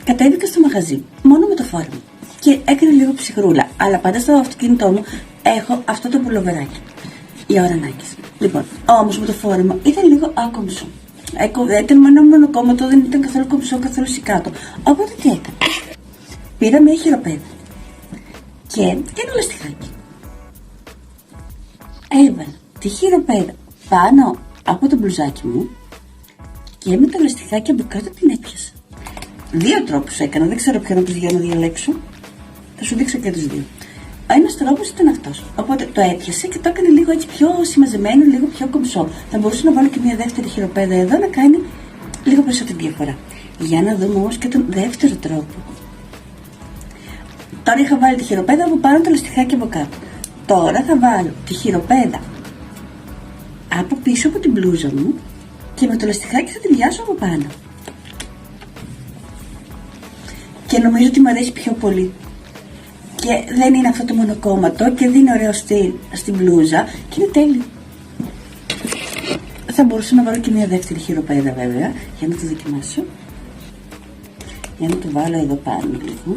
Κατέβηκα στο μαγαζί, μόνο με το φόρεμα. Και έκανε λίγο ψυχρούλα. Αλλά πάντα στο αυτοκίνητό μου έχω αυτό το πουλοβεράκι. Για ορανάκες. Λοιπόν, όμως με το φόρεμα ήταν λίγο άκομψο. Ήταν με ένα μονοκόμματο, δεν ήταν καθόλου κομψό, καθόλου σικάτο. Οπότε τι έκανα. Πήρα μια χειροπέδα. Και ένα λαστιχάκι. Έβαλα τη χειροπέδα πάνω από το μπλουζάκι μου και με το λαστιχάκι από κάτω την έπιασα. 2 τρόπους έκανα, δεν ξέρω ποιον από τους δύο να διαλέξω. Θα σου δείξω και τους δύο. Ο ένας τρόπος ήταν αυτός. Οπότε το έπιασε και το έκανε λίγο έτσι πιο συμμαζεμένο, λίγο πιο κομψό. Θα μπορούσα να βάλω και μια δεύτερη χειροπέδα εδώ να κάνει λίγο περισσότερη διαφορά. Για να δούμε όμως και τον δεύτερο τρόπο. Τώρα είχα βάλει τη χειροπέδα από πάνω, το λαστιχάκι από κάτω. Τώρα θα βάλω τη χειροπέδα από πίσω από την μπλούζα μου και με το λαστιχάκι θα την πιάσω από πάνω. Και νομίζω ότι μου αρέσει πιο πολύ. Και δεν είναι αυτό το μονοκόμματο και δίνει ωραίο στυλ στην μπλούζα και είναι τέλειο. Θα μπορούσα να βάλω και μια δεύτερη χειροπέδα βέβαια για να το δοκιμάσω. Για να το βάλω εδώ πάνω λίγο.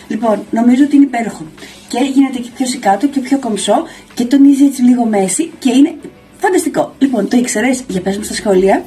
Λοιπόν, νομίζω ότι είναι υπέροχο. Και γίνεται και πιο σικάτο και πιο κομψό και τονίζει έτσι λίγο μέση και είναι φανταστικό. Λοιπόν, το ήξερες? Για πες μου στα σχόλια.